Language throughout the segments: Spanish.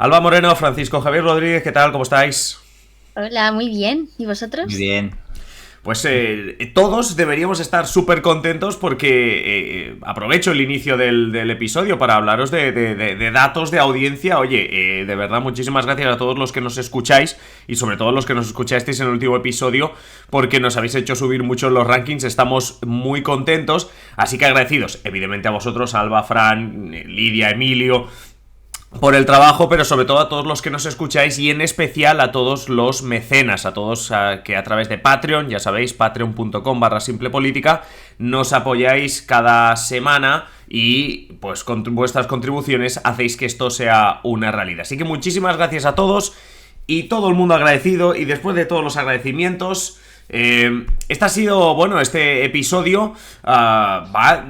Alba Moreno, Francisco Javier Rodríguez, ¿qué tal? ¿Cómo estáis? Hola, muy bien. ¿Y Muy vosotros? bien. Pues todos deberíamos estar súper contentos porque aprovecho el inicio del episodio para hablaros de datos de audiencia. Oye, de verdad, muchísimas gracias a todos los que nos escucháis y sobre todo los que nos escuchasteis en el último episodio porque nos habéis hecho subir mucho en los rankings. Estamos muy contentos, así que agradecidos, evidentemente a vosotros, Alba, Fran, Lidia, Emilio, por el trabajo, pero sobre todo a todos los que nos escucháis y en especial a todos los mecenas, a todos que a través de Patreon, ya sabéis, patreon.com/simplepolítica, nos apoyáis cada semana y pues con vuestras contribuciones hacéis que esto sea una realidad. Así que muchísimas gracias a todos y todo el mundo agradecido. Y después de todos los agradecimientos, este ha sido, bueno, este episodio va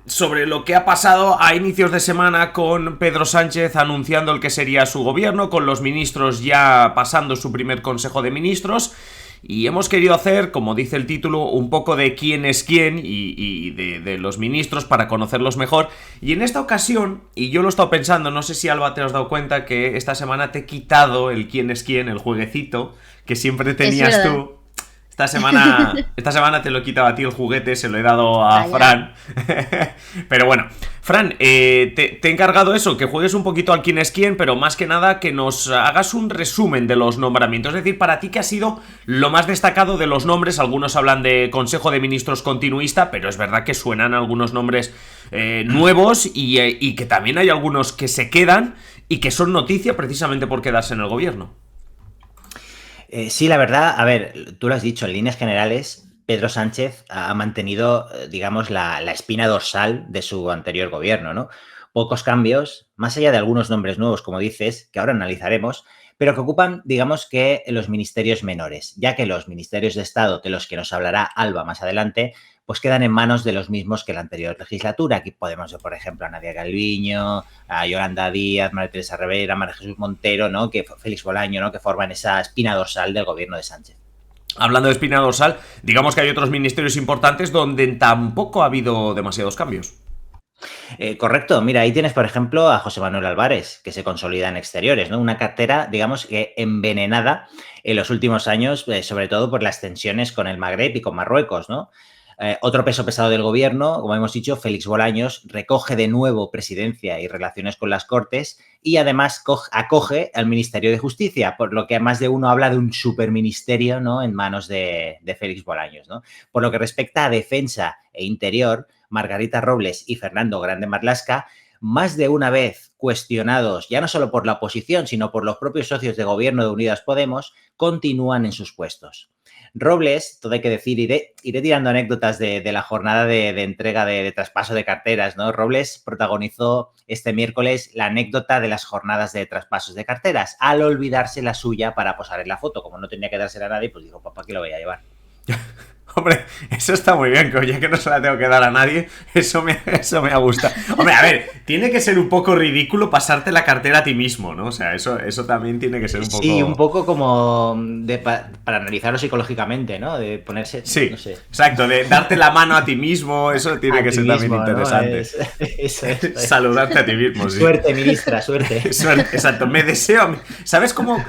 sobre lo que ha pasado a inicios de semana con Pedro Sánchez anunciando el que sería su gobierno, con los ministros ya pasando su primer consejo de ministros. Y hemos querido hacer, como dice el título, un poco de quién es quién y de los ministros para conocerlos mejor. Y en esta ocasión, y yo lo he estado pensando, no sé si Alba te has dado cuenta que esta semana te he quitado el quién es quién, el jueguecito que siempre Es tenías verdad. tú. Esta semana te lo he quitado a ti el juguete, se lo he dado a Vaya. Fran. Pero bueno, Fran, te he encargado eso, que juegues un poquito al quién es quién, pero más que nada que nos hagas un resumen de los nombramientos. Es decir, para ti, ¿qué ha sido lo más destacado de los nombres? Algunos hablan de Consejo de Ministros continuista, pero es verdad que suenan algunos nombres nuevos y que también hay algunos que se quedan y que son noticia precisamente por quedarse en el gobierno. Sí, la verdad, a ver, tú lo has dicho, en líneas generales, Pedro Sánchez ha mantenido, digamos, la espina dorsal de su anterior gobierno, ¿no? Pocos cambios, más allá de algunos nombres nuevos, como dices, que ahora analizaremos, pero que ocupan, digamos, que los ministerios menores, ya que los ministerios de Estado, de los que nos hablará Alba más adelante, pues quedan en manos de los mismos que la anterior legislatura. Aquí podemos ver, por ejemplo, a Nadia Calviño, a Yolanda Díaz, María Teresa Rivera, María Jesús Montero, ¿no? Que Félix Bolaño, ¿no? Que forman esa espina dorsal del gobierno de Sánchez. Hablando de espina dorsal, digamos que hay otros ministerios importantes donde tampoco ha habido demasiados cambios. Correcto, mira, ahí tienes, por ejemplo, a José Manuel Álvarez, que se consolida en exteriores, ¿no? Una cartera, digamos, que envenenada en los últimos años, sobre todo por las tensiones con el Magreb y con Marruecos, ¿no? Otro peso pesado del gobierno, como hemos dicho, Félix Bolaños, recoge de nuevo presidencia y relaciones con las Cortes y además acoge al Ministerio de Justicia, por lo que más de uno habla de un superministerio, ¿no? En manos de Félix Bolaños, ¿no? Por lo que respecta a defensa e interior, Margarita Robles y Fernando Grande Marlasca, más de una vez cuestionados, ya no solo por la oposición, sino por los propios socios de gobierno de Unidas Podemos, continúan en sus puestos. Robles, todo hay que decir, iré tirando anécdotas de la jornada de entrega de traspaso de carteras, ¿no? Robles protagonizó este miércoles la anécdota de las jornadas de traspasos de carteras, al olvidarse la suya para posar en la foto. Como no tenía que dársela a nadie, pues dijo, papá, ¿qué lo voy a llevar? Hombre, eso está muy bien, que ya que no se la tengo que dar a nadie, eso me ha gustado. Hombre, a ver, tiene que ser un poco ridículo pasarte la cartera a ti mismo, ¿no? O sea, eso también tiene que ser un Sí, un poco... poco como para analizarlo psicológicamente, ¿no? De ponerse, no Sí, sé, exacto, de darte la mano a ti mismo, eso tiene a que ti ser también mismo, ¿no? interesante. Eso es. Saludarte a ti mismo, sí. Suerte, ministra, suerte. Exacto, me deseo. ¿Sabes cómo? O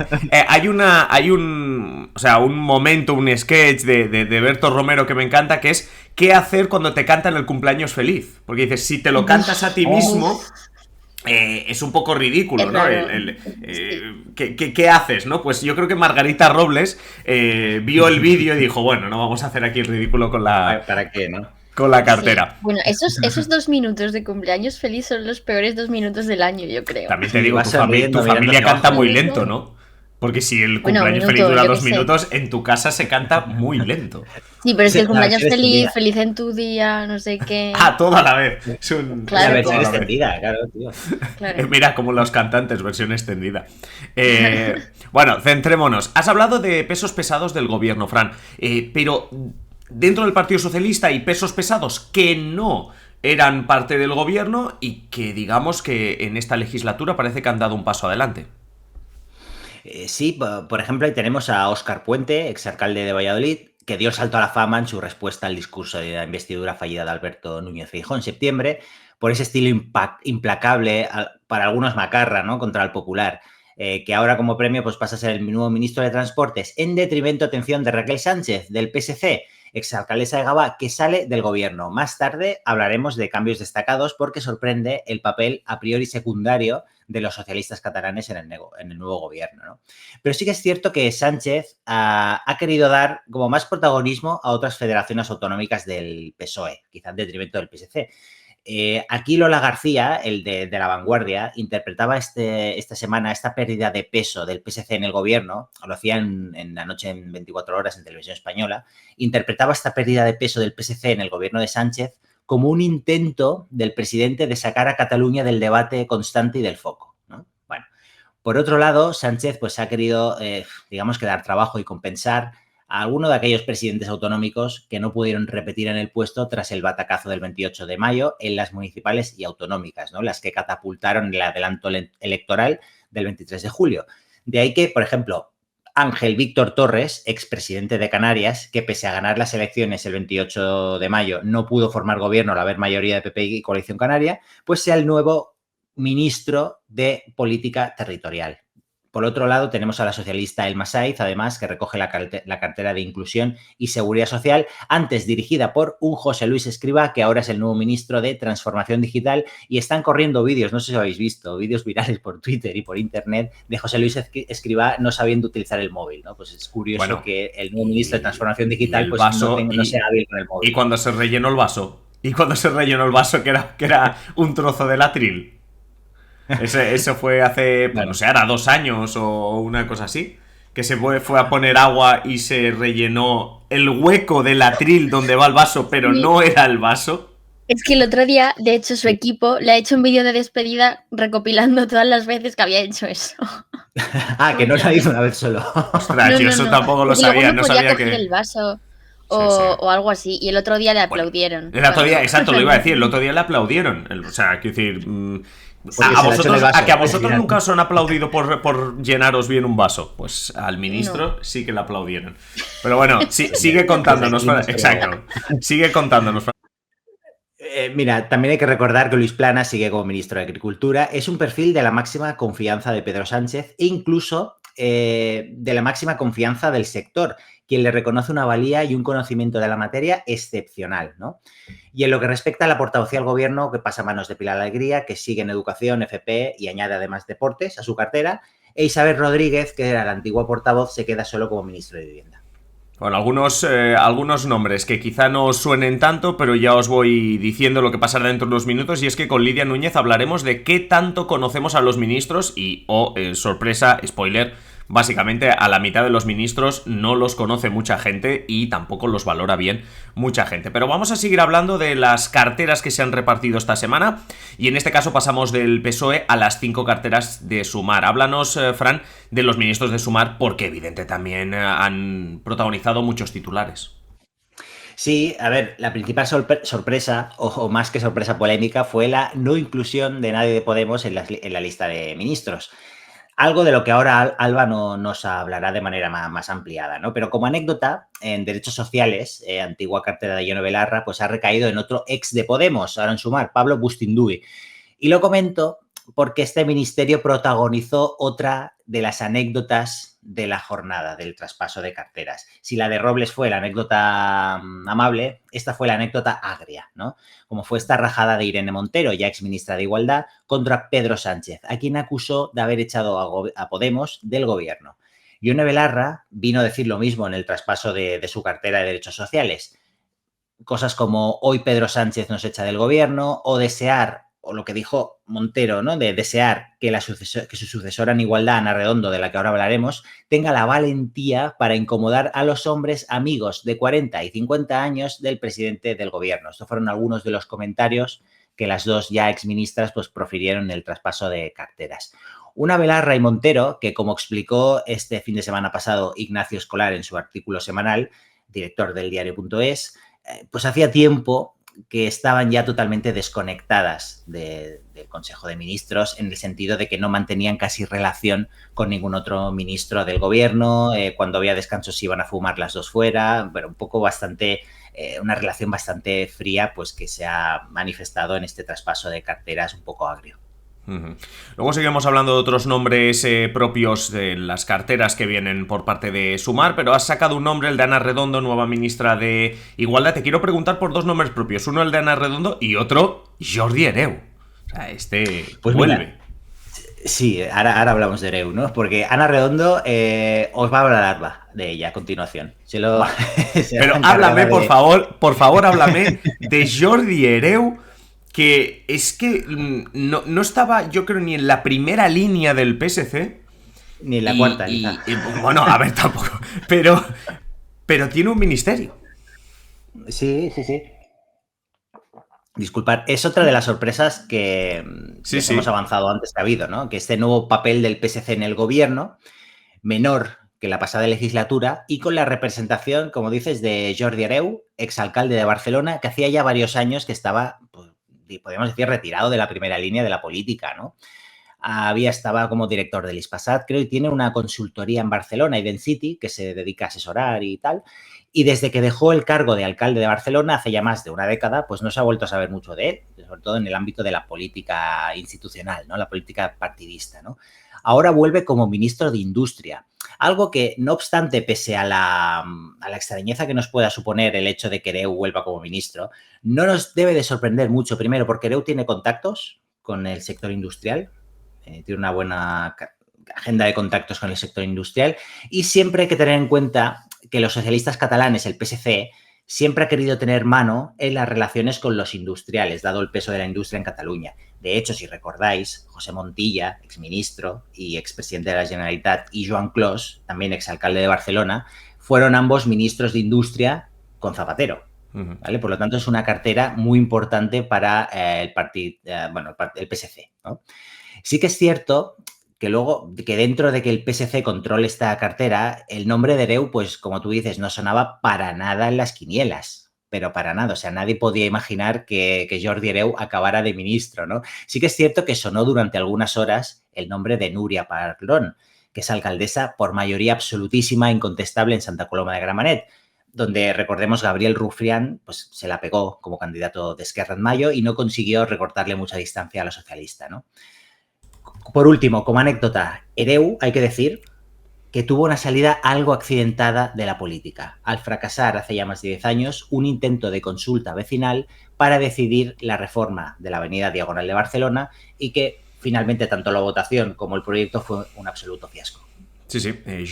sea, un momento, un sketch de Berto Romero que me encanta, que es ¿qué hacer cuando te cantan el cumpleaños feliz? Porque dices, si te lo cantas a ti mismo, Uf, es un poco ridículo, es ¿no? raro. Sí. ¿Qué haces, no? Pues yo creo que Margarita Robles vio el vídeo y dijo, bueno, no vamos a hacer aquí el ridículo con ¿Para qué, no? la Sí. cartera. Bueno, esos 2 minutos de cumpleaños feliz son los peores 2 minutos del año, yo creo. También te Sí, digo, vas tu sonriendo, mirando familia hacia canta abajo. Lo muy mismo. lento, ¿no? Porque si el Bueno, un cumpleaños feliz minuto, dura yo qué dos sé. minutos, en tu casa se canta muy lento. Sí, pero es que Sí, el la cumpleaños versión feliz, extendida. feliz en tu día, no sé qué. Ah, todo a la vez. La Claro, Es todo versión a claro, la vez. extendida, claro, tío. claro. Mira, como los cantantes, versión extendida. Bueno, centrémonos. Has hablado de pesos pesados del gobierno, Fran. Pero dentro del Partido Socialista hay pesos pesados que no eran parte del gobierno y que digamos que en esta legislatura parece que han dado un paso adelante. Sí, por ejemplo, ahí tenemos a Óscar Puente, exalcalde de Valladolid, que dio el salto a la fama en su respuesta al discurso de la investidura fallida de Alberto Núñez Feijóo en septiembre, por ese estilo implacable, para algunos macarra, ¿no?, contra el popular, que ahora como premio pues pasa a ser el nuevo ministro de Transportes, en detrimento, atención, de Raquel Sánchez, del PSC, exalcaldesa de Gavà, que sale del gobierno. Más tarde hablaremos de cambios destacados porque sorprende el papel a priori secundario de los socialistas catalanes en el nuevo gobierno, ¿no? Pero sí que es cierto que Sánchez ha querido dar como más protagonismo a otras federaciones autonómicas del PSOE, quizá en detrimento del PSC. Aquí Lola García, el de La Vanguardia, interpretaba esta semana esta pérdida de peso del PSC en el gobierno, lo hacía en la noche en 24 horas en Televisión Española, interpretaba esta pérdida de peso del PSC en el gobierno de Sánchez como un intento del presidente de sacar a Cataluña del debate constante y del foco, ¿no? Bueno, por otro lado, Sánchez pues ha querido, digamos, que dar trabajo y compensar a alguno de aquellos presidentes autonómicos que no pudieron repetir en el puesto tras el batacazo del 28 de mayo en las municipales y autonómicas, ¿no?, las que catapultaron el adelanto electoral del 23 de julio. De ahí que, por ejemplo, Ángel Víctor Torres, expresidente de Canarias, que pese a ganar las elecciones el 28 de mayo no pudo formar gobierno al haber mayoría de PP y Coalición Canaria, pues sea el nuevo ministro de Política Territorial. Por otro lado, tenemos a la socialista Elma Saiz, además, que recoge la cartera de Inclusión y Seguridad Social, antes dirigida por un José Luis Escrivá, que ahora es el nuevo ministro de Transformación Digital, y están corriendo vídeos, no sé si lo habéis visto, vídeos virales por Twitter y por Internet de José Luis Escrivá no sabiendo utilizar el móvil, ¿no? Pues es curioso que el nuevo ministro de Transformación Digital pues no sea hábil con el móvil. Y cuando se rellenó el vaso, que era un trozo de atril. Eso fue hace, pues, no sé, ahora 2 años o una cosa así. Que se fue a poner agua y se rellenó el hueco del atril donde va el vaso, pero no era el vaso. Es que el otro día, de hecho, su equipo le ha hecho un vídeo de despedida recopilando todas las veces que había hecho eso. Que no lo hizo una vez solo. Ostras, yo eso tampoco lo sabía. No sabía coger el vaso o algo así. Y el otro día le aplaudieron. El otro día, exacto, lo iba a decir. El otro día le aplaudieron. O sea, quiero decir... a vosotros nunca os han aplaudido por llenaros bien un vaso. Pues al ministro sí que le aplaudieron. Pero bueno, sigue contándonos. Exacto. Sigue contándonos. Mira, también hay que recordar que Luis Planas sigue como ministro de Agricultura. Es un perfil de la máxima confianza de Pedro Sánchez e incluso de la máxima confianza del sector, quien le reconoce una valía y un conocimiento de la materia excepcional, ¿no? Y en lo que respecta a la portavocía al gobierno, que pasa a manos de Pilar Alegría, que sigue en Educación, FP y añade además Deportes a su cartera, e Isabel Rodríguez, que era la antigua portavoz, se queda solo como ministro de Vivienda. Bueno, algunos nombres que quizá no os suenen tanto, pero ya os voy diciendo lo que pasará dentro de unos minutos, y es que con Lidia Núñez hablaremos de qué tanto conocemos a los ministros y, sorpresa, spoiler, básicamente a la mitad de los ministros no los conoce mucha gente y tampoco los valora bien mucha gente. Pero vamos a seguir hablando de las carteras que se han repartido esta semana, y en este caso pasamos del PSOE a las 5 carteras de Sumar. Háblanos, Fran, de los ministros de Sumar, porque evidente también han protagonizado muchos titulares. Sí, a ver, la principal sorpresa, o más que sorpresa polémica, fue la no inclusión de nadie de Podemos en la lista de ministros. Algo de lo que ahora Alba nos hablará de manera más ampliada, ¿no? Pero como anécdota, en Derechos Sociales, antigua cartera de Ione Belarra, pues ha recaído en otro ex de Podemos, ahora en Sumar, Pablo Bustinduy. Y lo comento porque este ministerio protagonizó otra de las anécdotas de la jornada del traspaso de carteras. Si la de Robles fue la anécdota amable, esta fue la anécdota agria, ¿no? Como fue esta rajada de Irene Montero, ya exministra de Igualdad, contra Pedro Sánchez, a quien acusó de haber echado a Podemos del gobierno. Ione Belarra vino a decir lo mismo en el traspaso de su cartera de Derechos Sociales. Cosas como hoy Pedro Sánchez nos echa del gobierno, o desear, o lo que dijo Montero, ¿no?, de desear que su sucesora en Igualdad, Ana Redondo, de la que ahora hablaremos, tenga la valentía para incomodar a los hombres amigos de 40 y 50 años del presidente del gobierno. Estos fueron algunos de los comentarios que las dos ya exministras pues profirieron en el traspaso de carteras. Una Belarra y Montero que, como explicó este fin de semana pasado Ignacio Escolar en su artículo semanal, director del diario.es, pues hacía tiempo que estaban ya totalmente desconectadas del Consejo de Ministros, en el sentido de que no mantenían casi relación con ningún otro ministro del gobierno. Cuando había descansos se iban a fumar las dos fuera, pero un poco bastante una relación bastante fría, pues que se ha manifestado en este traspaso de carteras un poco agrio. Luego seguimos hablando de otros nombres propios de las carteras que vienen por parte de Sumar, pero has sacado un nombre, el de Ana Redondo, nueva ministra de Igualdad. Te quiero preguntar por dos nombres propios, uno el de Ana Redondo y otro Jordi Hereu. O sea, pues vuelve. Mira, sí, ahora hablamos de Hereu, ¿no? Porque Ana Redondo os va a hablar de ella a continuación. Pero háblame, por favor, háblame de Jordi Hereu, que es que no estaba, yo creo, ni en la primera línea del PSC. Ni en la cuarta. Bueno, a ver, tampoco. Pero tiene un ministerio. Sí. Disculpad, es otra de las sorpresas que hemos avanzado antes que ha habido, ¿no? Que este nuevo papel del PSC en el gobierno, menor que la pasada legislatura, y con la representación, como dices, de Jordi Hereu, exalcalde de Barcelona, que hacía ya varios años que estaba, pues, podríamos decir, retirado de la primera línea de la política, ¿no? Estaba como director del Ispasat, creo, y tiene una consultoría en Barcelona, Identity, que se dedica a asesorar y tal. Y desde que dejó el cargo de alcalde de Barcelona, hace ya más de una década, pues no se ha vuelto a saber mucho de él, sobre todo en el ámbito de la política institucional, ¿no? La política partidista, ¿no? Ahora vuelve como ministro de Industria. Algo que, no obstante, pese a la extrañeza que nos pueda suponer el hecho de que Hereu vuelva como ministro, no nos debe de sorprender mucho, primero, porque Hereu tiene contactos con el sector industrial, tiene una buena agenda de contactos con el sector industrial, y siempre hay que tener en cuenta que los socialistas catalanes, el PSC, siempre ha querido tener mano en las relaciones con los industriales, dado el peso de la industria en Cataluña. De hecho, si recordáis, José Montilla, exministro y expresidente de la Generalitat, y Joan Clos, también exalcalde de Barcelona, fueron ambos ministros de Industria con Zapatero. ¿Vale? Por lo tanto, es una cartera muy importante para el PSC, ¿no? Sí que es cierto que luego, que dentro de que el PSC controle esta cartera, el nombre de Hereu, pues como tú dices, no sonaba para nada en las quinielas, pero para nada. O sea, nadie podía imaginar que Jordi Hereu acabara de ministro, ¿no? Sí que es cierto que sonó durante algunas horas el nombre de Núria Parlon, que es alcaldesa por mayoría absolutísima, incontestable en Santa Coloma de Gramenet, donde, recordemos, Gabriel Rufián pues, se la pegó como candidato de Esquerra en mayo y no consiguió recortarle mucha distancia a la socialista, ¿no? Por último, como anécdota, Hereu, hay que decir, que tuvo una salida algo accidentada de la política, al fracasar hace ya más de 10 años un intento de consulta vecinal para decidir la reforma de la avenida Diagonal de Barcelona, y que finalmente tanto la votación como el proyecto fue un absoluto fiasco. Sí,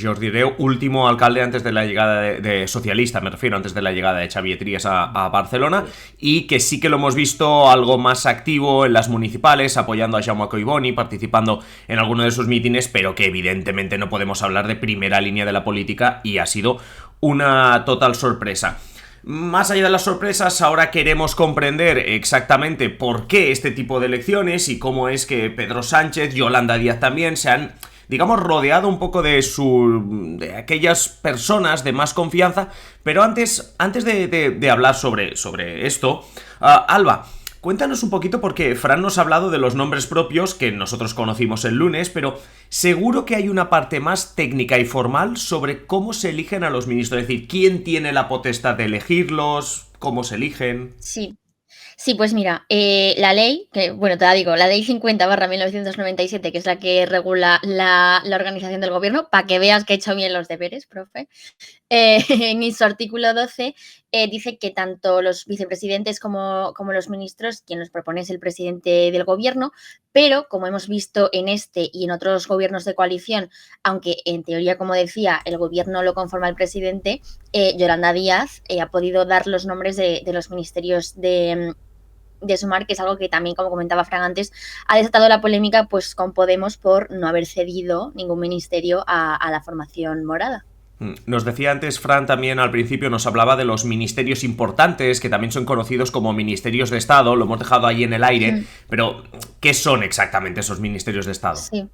Jordi Hereu, último alcalde antes de la llegada de socialista, me refiero, antes de la llegada de Xavier Trias a Barcelona, y que sí que lo hemos visto algo más activo en las municipales, apoyando a Jaume Collboni, participando en alguno de sus mítines, pero que evidentemente no podemos hablar de primera línea de la política, y ha sido una total sorpresa. Más allá de las sorpresas, ahora queremos comprender exactamente por qué este tipo de elecciones y cómo es que Pedro Sánchez, Yolanda Díaz también se han, digamos, rodeado un poco de aquellas personas de más confianza. Pero antes de hablar sobre esto, Alba, cuéntanos un poquito, porque Fran nos ha hablado de los nombres propios que nosotros conocimos el lunes, pero seguro que hay una parte más técnica y formal sobre cómo se eligen a los ministros, es decir, quién tiene la potestad de elegirlos, cómo se eligen. Sí, pues mira, la ley, que bueno, te la digo, la ley 50/1997, que es la que regula la organización del gobierno, para que veas que he hecho bien los deberes, profe, en su artículo 12 dice que tanto los vicepresidentes como los ministros, quien los propone es el presidente del gobierno, pero como hemos visto en este y en otros gobiernos de coalición, aunque en teoría, como decía, el gobierno lo conforma el presidente, Yolanda Díaz ha podido dar los nombres de los ministerios de Sumar, que es algo que también, como comentaba Fran antes, ha desatado la polémica pues con Podemos por no haber cedido ningún ministerio a la formación morada. Nos decía antes Fran, también al principio nos hablaba de los ministerios importantes, que también son conocidos como ministerios de Estado, lo hemos dejado ahí en el aire, pero ¿qué son exactamente esos ministerios de Estado? Sí.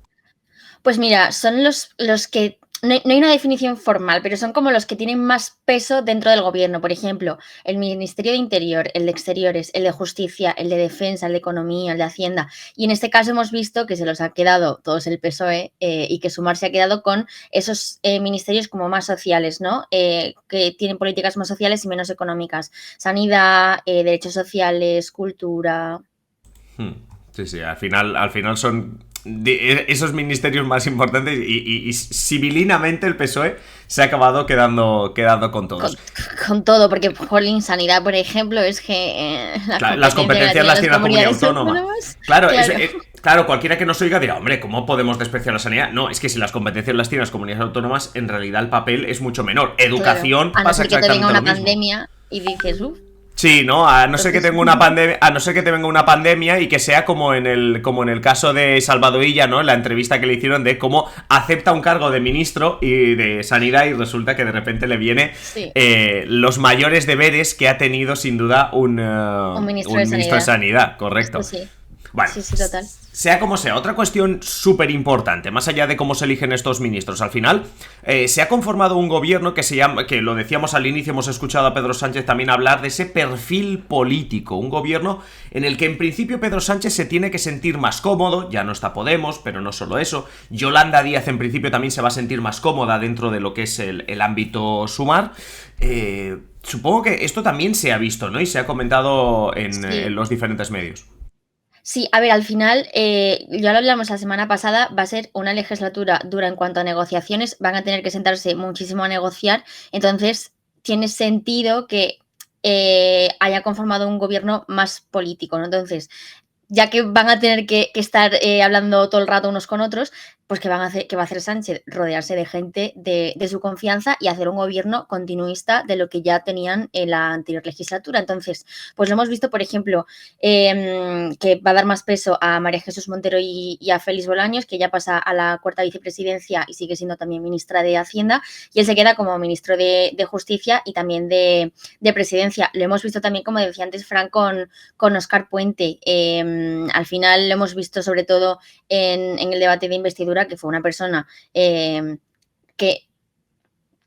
Pues mira, son los que no hay una definición formal, pero son como los que tienen más peso dentro del gobierno. Por ejemplo, el Ministerio de Interior, el de Exteriores, el de Justicia, el de Defensa, el de Economía, el de Hacienda. Y en este caso hemos visto que se los ha quedado todos el PSOE y que Sumar se ha quedado con esos ministerios como más sociales, ¿no? Que tienen políticas más sociales y menos económicas. Sanidad, derechos sociales, cultura. Sí, al final son esos ministerios más importantes y civilinamente el PSOE se ha acabado quedando con todos. Con todo, porque jolín, sanidad, por ejemplo, es que las competencias las tiene la comunidad autónoma. Claro, cualquiera que nos oiga dirá, hombre, ¿cómo podemos despreciar la sanidad? No, es que si las competencias las tienen las comunidades autónomas, en realidad el papel es mucho menor. Educación pasa exactamente lo mismo. A no ser que te venga una pandemia y dices, Sí, ¿no? A no ser que tenga una pandemia, a no ser que te venga una pandemia y que sea como en el caso de Salvadorilla, ¿no? La entrevista que le hicieron de cómo acepta un cargo de ministro y de sanidad y resulta que de repente le viene los mayores deberes que ha tenido sin duda un ministro de sanidad, correcto. Esto sí. Bueno, sí, total. Sea como sea, otra cuestión súper importante, más allá de cómo se eligen estos ministros, al final se ha conformado un gobierno que se llama, que lo decíamos al inicio, hemos escuchado a Pedro Sánchez también hablar de ese perfil político, un gobierno en el que en principio Pedro Sánchez se tiene que sentir más cómodo, ya no está Podemos, pero no solo eso, Yolanda Díaz en principio también se va a sentir más cómoda dentro de lo que es el ámbito Sumar. Supongo que esto también se ha visto, ¿no? Y se ha comentado en los diferentes medios. Sí, a ver, al final, ya lo hablamos la semana pasada, va a ser una legislatura dura en cuanto a negociaciones, van a tener que sentarse muchísimo a negociar, entonces tiene sentido que haya conformado un gobierno más político, ¿no? Entonces, ya que van a tener que estar hablando todo el rato unos con otros, pues ¿qué va a hacer Sánchez? Rodearse de gente de su confianza y hacer un gobierno continuista de lo que ya tenían en la anterior legislatura. Entonces, pues lo hemos visto, por ejemplo, que va a dar más peso a María Jesús Montero y a Félix Bolaños, que ya pasa a la cuarta vicepresidencia y sigue siendo también ministra de Hacienda, y él se queda como ministro de Justicia y también de Presidencia. Lo hemos visto también, como decía antes Fran, con Óscar Puente. Al final lo hemos visto sobre todo en el debate de investidura, que fue una persona que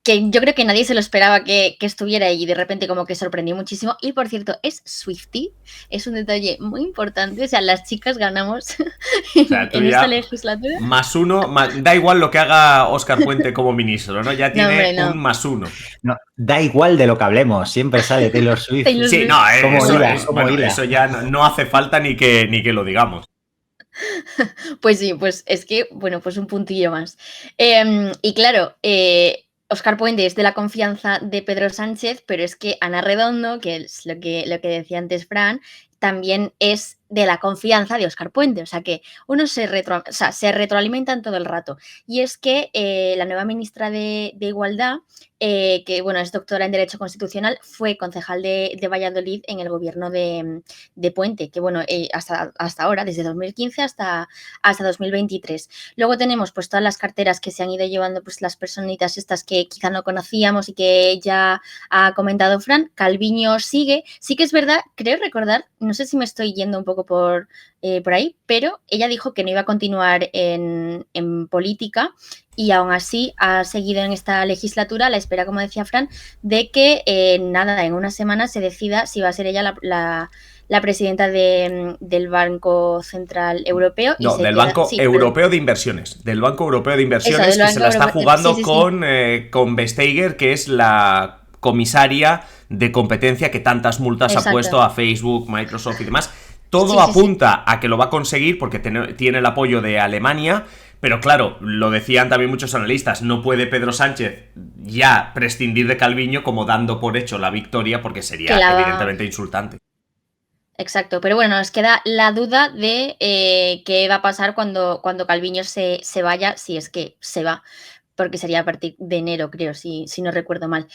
yo creo que nadie se lo esperaba que estuviera ahí y de repente como que sorprendió muchísimo. Y por cierto, es Swiftie, es un detalle muy importante, o sea, las chicas ganamos en esta legislatura. +1, da igual lo que haga Óscar Puente como ministro, ¿no? Ya tiene un +1. No, da igual de lo que hablemos, siempre sale Taylor Swift. Sí, no, eso ya no hace falta ni que lo digamos. Pues sí, pues es que, bueno, pues un puntillo más. Y claro, Óscar Puente es de la confianza de Pedro Sánchez, pero es que Ana Redondo, que es lo que decía antes Fran, también es de la confianza de Óscar Puente, o sea que uno se retroalimentan todo el rato. Y es que la nueva ministra de Igualdad, que bueno, es doctora en Derecho Constitucional, fue concejal de Valladolid en el gobierno de Puente, que bueno, hasta ahora, desde 2015 hasta 2023. Luego tenemos pues todas las carteras que se han ido llevando pues las personitas estas que quizá no conocíamos y que ya ha comentado Fran. Calviño sigue, sí que es verdad, creo recordar, no sé si me estoy yendo un poco por ahí, pero ella dijo que no iba a continuar en política y aún así ha seguido en esta legislatura a la espera, como decía Fran, de que en una semana se decida si va a ser ella la presidenta del Banco Central Europeo. No, del Banco Europeo de Inversiones. Del Banco Europeo de Inversiones, que se la está jugando con Vestager, que es la comisaria de competencia que tantas multas ha puesto a Facebook, Microsoft y demás. Todo apunta a que lo va a conseguir porque tiene el apoyo de Alemania, pero claro, lo decían también muchos analistas, no puede Pedro Sánchez ya prescindir de Calviño como dando por hecho la victoria porque sería evidentemente insultante. Exacto, pero bueno, nos queda la duda de qué va a pasar cuando Calviño se vaya, si es que se va, porque sería a partir de enero, creo, si no recuerdo mal.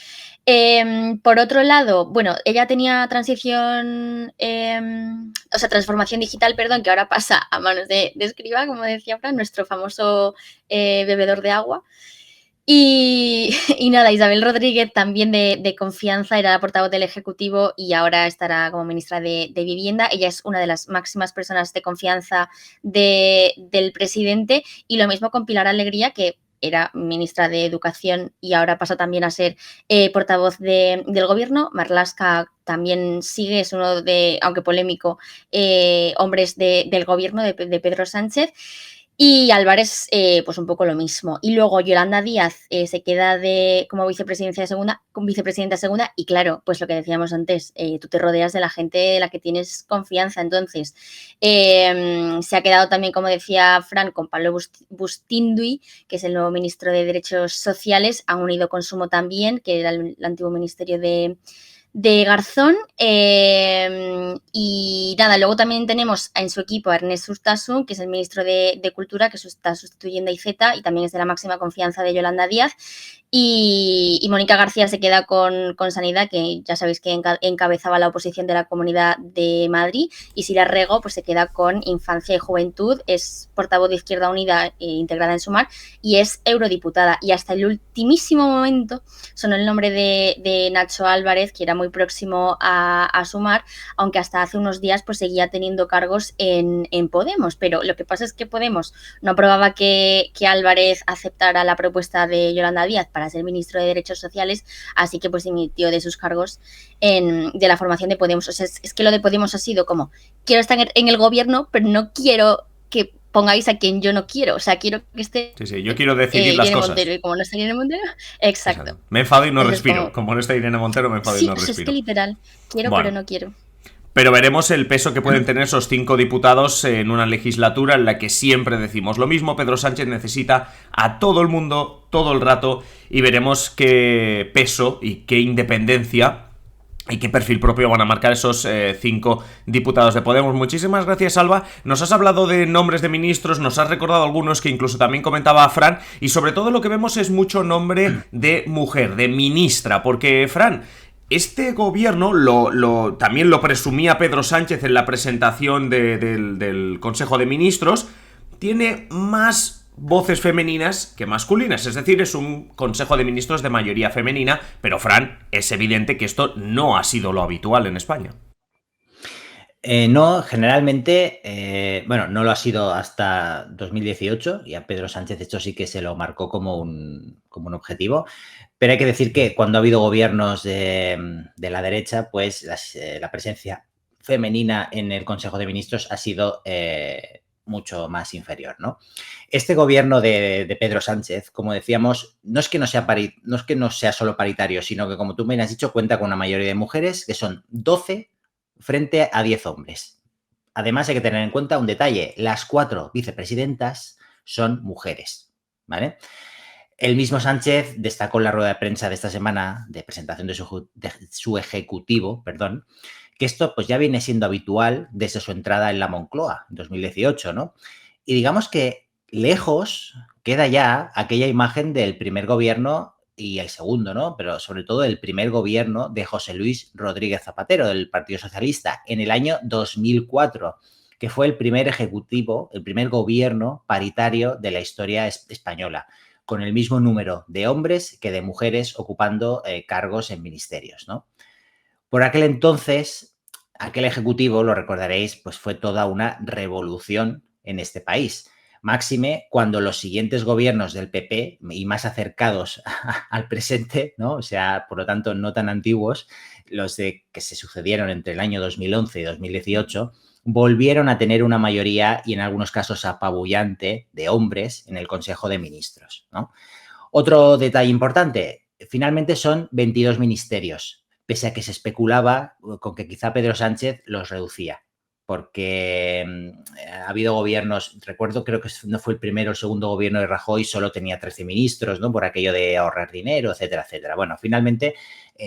Por otro lado, bueno, ella tenía transformación digital, perdón, que ahora pasa a manos de Escrivá, como decía Fran, nuestro famoso bebedor de agua. Y nada, Isabel Rodríguez, también de confianza, era la portavoz del Ejecutivo y ahora estará como ministra de Vivienda. Ella es una de las máximas personas de confianza del presidente. Y lo mismo con Pilar Alegría, que era ministra de Educación y ahora pasa también a ser portavoz del gobierno. Marlaska también sigue, es uno de, aunque polémico, hombres del gobierno de Pedro Sánchez. Y Álvarez, pues un poco lo mismo. Y luego Yolanda Díaz se queda como vicepresidenta segunda y claro, pues lo que decíamos antes, tú te rodeas de la gente de la que tienes confianza. Entonces, se ha quedado también, como decía Fran, con Pablo Bustindui, que es el nuevo ministro de Derechos Sociales. Han unido Consumo también, que era el antiguo ministerio de Garzón, y nada, luego también tenemos en su equipo a Ernest Urtasun, que es el ministro de Cultura, que está sustituyendo a Iceta y también es de la máxima confianza de Yolanda Díaz, y Mónica García se queda con Sanidad, que ya sabéis que encabezaba la oposición de la Comunidad de Madrid, y Sira Rego pues se queda con Infancia y Juventud, es portavoz de Izquierda Unida integrada en Sumar y es eurodiputada, y hasta el ultimísimo momento sonó el nombre de Nacho Álvarez, que era muy próximo a Sumar, aunque hasta hace unos días pues seguía teniendo cargos en Podemos, pero lo que pasa es que Podemos no aprobaba que Álvarez aceptara la propuesta de Yolanda Díaz para ser ministro de Derechos Sociales, así que pues dimitió de sus cargos de la formación de Podemos. O sea, es que lo de Podemos ha sido como, quiero estar en el gobierno, pero no quiero que pongáis a quien yo no quiero, o sea, quiero que esté... Sí, yo quiero decidir las cosas. Montero, y como no está Irene Montero, exacto. Me enfado y no respiro. Como no está Irene Montero, me enfado y no respiro. Sí, es que literal, quiero pero no quiero. Pero veremos el peso que pueden tener esos 5 diputados en una legislatura en la que siempre decimos lo mismo. Pedro Sánchez necesita a todo el mundo todo el rato y veremos qué peso y qué independencia y qué perfil propio van a marcar esos 5 diputados de Podemos. Muchísimas gracias, Alba. Nos has hablado de nombres de ministros, nos has recordado algunos que incluso también comentaba Fran, y sobre todo lo que vemos es mucho nombre de mujer, de ministra, porque, Fran, este gobierno también lo presumía Pedro Sánchez en la presentación del Consejo de Ministros, tiene más voces femeninas que masculinas, es decir, es un Consejo de Ministros de mayoría femenina, pero, Fran, es evidente que esto no ha sido lo habitual en España. No, generalmente, no lo ha sido hasta 2018, y a Pedro Sánchez esto sí que se lo marcó como un objetivo, pero hay que decir que cuando ha habido gobiernos de la derecha, pues la presencia femenina en el Consejo de Ministros ha sido mucho más inferior, ¿no? Este gobierno de Pedro Sánchez, como decíamos, no es que no sea solo paritario, sino que, como tú me has dicho, cuenta con una mayoría de mujeres, que son 12 frente a 10 hombres. Además, hay que tener en cuenta un detalle: las 4 vicepresidentas son mujeres, ¿vale? El mismo Sánchez destacó en la rueda de prensa de esta semana de presentación de su ejecutivo, que esto pues ya viene siendo habitual desde su entrada en la Moncloa en 2018, ¿no? Y digamos que lejos queda ya aquella imagen del primer gobierno y el segundo, ¿no? Pero sobre todo el primer gobierno de José Luis Rodríguez Zapatero, del Partido Socialista, en el año 2004, que fue el primer ejecutivo, el primer gobierno paritario de la historia española, con el mismo número de hombres que de mujeres ocupando cargos en ministerios, ¿no? Por aquel entonces, aquel ejecutivo, lo recordaréis, pues fue toda una revolución en este país. Máxime cuando los siguientes gobiernos del PP, y más acercados al presente, ¿no? O sea, por lo tanto, no tan antiguos, los que se sucedieron entre el año 2011 y 2018, volvieron a tener una mayoría, y en algunos casos apabullante, de hombres en el Consejo de Ministros, ¿no? Otro detalle importante: finalmente son 22 ministerios, pese a que se especulaba con que quizá Pedro Sánchez los reducía, porque ha habido gobiernos, recuerdo, creo que no fue el primero o el segundo gobierno de Rajoy, solo tenía 13 ministros, ¿no? Por aquello de ahorrar dinero, etcétera, etcétera. Bueno, finalmente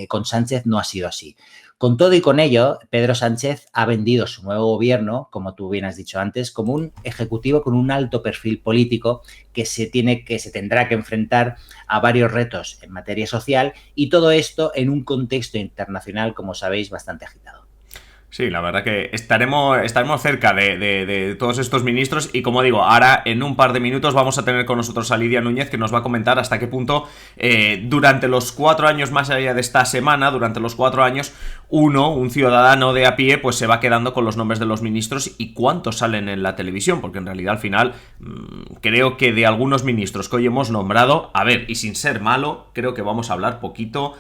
con Sánchez no ha sido así. Con todo y con ello, Pedro Sánchez ha vendido su nuevo gobierno, como tú bien has dicho antes, como un ejecutivo con un alto perfil político que se tendrá que enfrentar a varios retos en materia social, y todo esto en un contexto internacional, como sabéis, bastante agitado. Sí, la verdad que estaremos cerca de todos estos ministros y como digo, ahora en un par de minutos vamos a tener con nosotros a Lidia Núñez que nos va a comentar hasta qué punto durante los 4 años, más allá de esta semana, durante los 4 años, un ciudadano de a pie, pues se va quedando con los nombres de los ministros y cuántos salen en la televisión, porque en realidad al final creo que de algunos ministros que hoy hemos nombrado, a ver, y sin ser malo, creo que vamos a hablar poquito.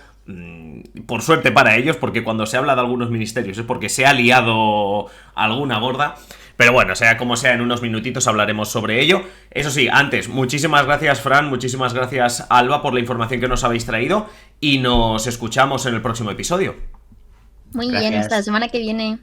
Por suerte para ellos, porque cuando se habla de algunos ministerios es porque se ha liado alguna gorda. Pero bueno, sea como sea, en unos minutitos hablaremos sobre ello. Eso sí, antes, muchísimas gracias Fran, muchísimas gracias Alba por la información que nos habéis traído y nos escuchamos en el próximo episodio. Muy bien, hasta la semana que viene.